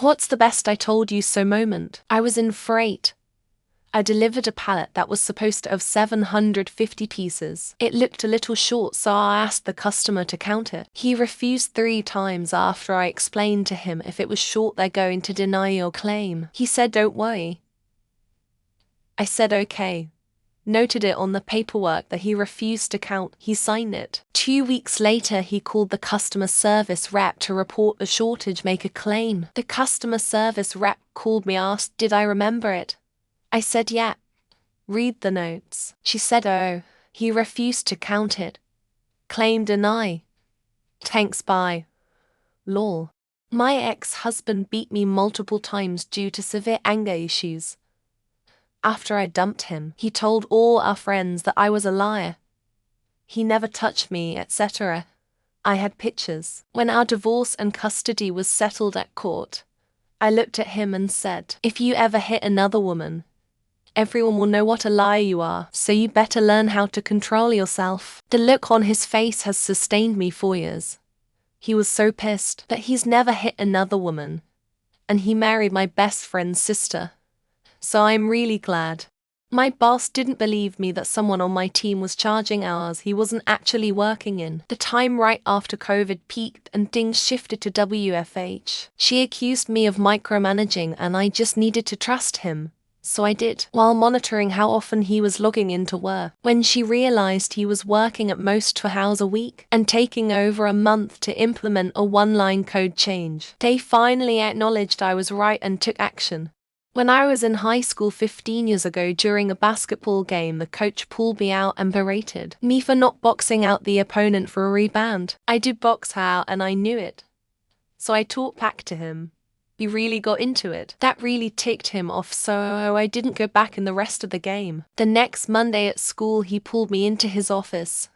What's the best I told you so moment? I was in freight. I delivered a pallet that was supposed to have 750 pieces. It looked a little short, so I asked the customer to count it. He refused 3 times after I explained to him if it was short they're going to deny your claim. He said don't worry. I said okay. Noted it on the paperwork that he refused to count. He signed it. 2 weeks later, he called the customer service rep to report the shortage, make a claim. The customer service rep called me, asked, did I remember it? I said yeah. Read the notes. She said oh, he refused to count it. Claim deny. Thanks bye. Lol. My ex-husband beat me multiple times due to severe anger issues. After I dumped him, he told all our friends that I was a liar. He never touched me, etc. I had pictures. When our divorce and custody was settled at court, I looked at him and said, if you ever hit another woman, everyone will know what a liar you are, so you better learn how to control yourself. The look on his face has sustained me for years. He was so pissed, but he's never hit another woman. And he married my best friend's sister. So I'm really glad. My boss didn't believe me that someone on my team was charging hours he wasn't actually working in. The time right after COVID peaked and things shifted to WFH. She accused me of micromanaging and I just needed to trust him. So I did, while monitoring how often he was logging into work. When she realized he was working at most 2 hours a week and taking over a month to implement a 1-line code change, they finally acknowledged I was right and took action. When I was in high school 15 years ago during a basketball game, the coach pulled me out and berated me for not boxing out the opponent for a rebound. I did box out and I knew it. So I talked back to him. He really got into it. That really ticked him off, so I didn't go back in the rest of the game. The next Monday at school, he pulled me into his office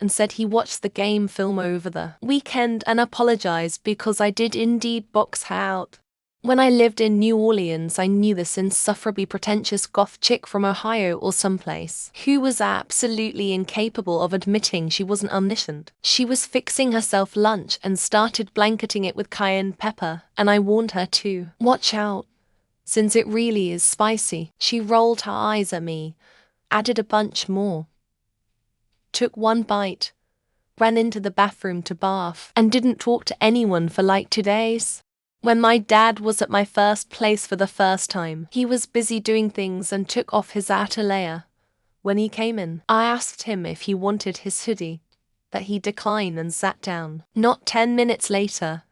and said he watched the game film over the weekend and apologized because I did indeed box her out. When I lived in New Orleans, I knew this insufferably pretentious goth chick from Ohio or someplace, who was absolutely incapable of admitting she wasn't omniscient. She was fixing herself lunch and started blanketing it with cayenne pepper, and I warned her to watch out, since it really is spicy. She rolled her eyes at me, added a bunch more, took 1 bite, ran into the bathroom to bath, and didn't talk to anyone for like 2 days. When my dad was at my first place for the first time, he was busy doing things and took off his outer layer. When he came in, I asked him if he wanted his hoodie, but he declined and sat down. Not 10 minutes later,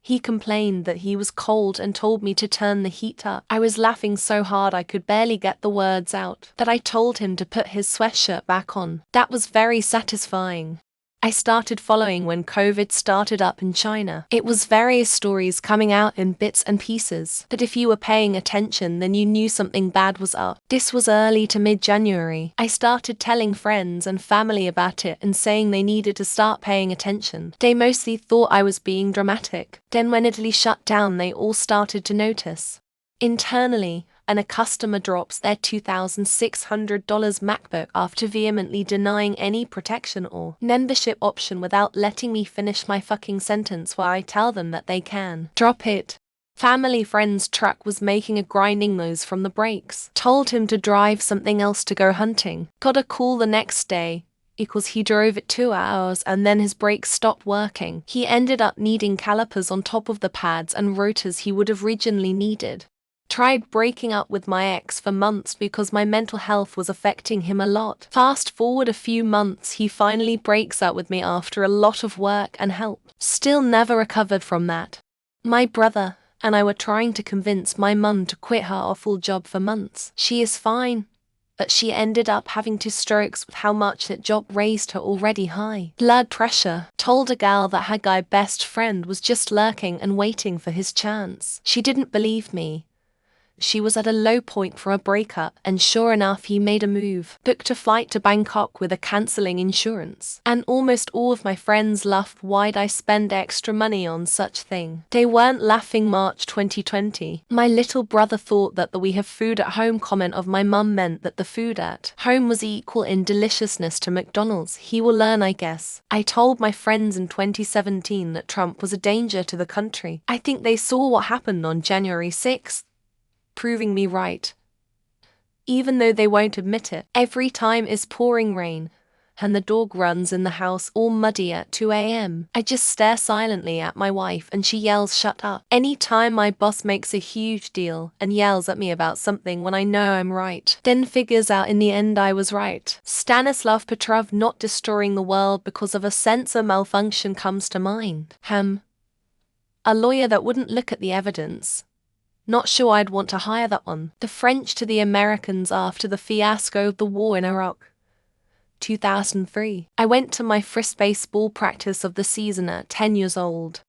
he complained that he was cold and told me to turn the heat up. I was laughing so hard I could barely get the words out that I told him to put his sweatshirt back on. That was very satisfying. I started following when COVID started up in China. It was various stories coming out in bits and pieces that if you were paying attention then you knew something bad was up. This was early to mid-January. I started telling friends and family about it and saying they needed to start paying attention. They mostly thought I was being dramatic. Then when Italy shut down they all started to notice. Internally, and a customer drops their $2,600 MacBook after vehemently denying any protection or membership option without letting me finish my fucking sentence where I tell them that they can drop it. Family friend's truck was making a grinding noise from the brakes. Told him to drive something else to go hunting. Got a call the next day, because he drove it 2 hours and then his brakes stopped working. He ended up needing calipers on top of the pads and rotors he would have originally needed. Tried breaking up with my ex for months because my mental health was affecting him a lot. Fast forward a few months, he finally breaks up with me after a lot of work and help. Still never recovered from that. My brother and I were trying to convince my mum to quit her awful job for months. She is fine, but she ended up having 2 strokes with how much that job raised her already high blood pressure. Told a gal that her guy best friend was just lurking and waiting for his chance. She didn't believe me. She was at a low point for a breakup, and sure enough, he made a move. Booked a flight to Bangkok with a cancelling insurance. And almost all of my friends laughed why'd I spend extra money on such thing. They weren't laughing. March 2020. My little brother thought that the "we have food at home" comment of my mum meant that the food at home was equal in deliciousness to McDonald's. He will learn, I guess. I told my friends in 2017 that Trump was a danger to the country. I think they saw what happened on January 6th. Proving me right. Even though they won't admit it, every time it's pouring rain, and the dog runs in the house all muddy at 2 a.m. I just stare silently at my wife and she yells, "Shut up." Anytime my boss makes a huge deal and yells at me about something when I know I'm right, then figures out in the end I was right. Stanislav Petrov not destroying the world because of a sensor malfunction comes to mind. A lawyer that wouldn't look at the evidence. Not sure I'd want to hire that one. The French to the Americans after the fiasco of the war in Iraq. 2003. I went to my first baseball practice of the season at 10 years old.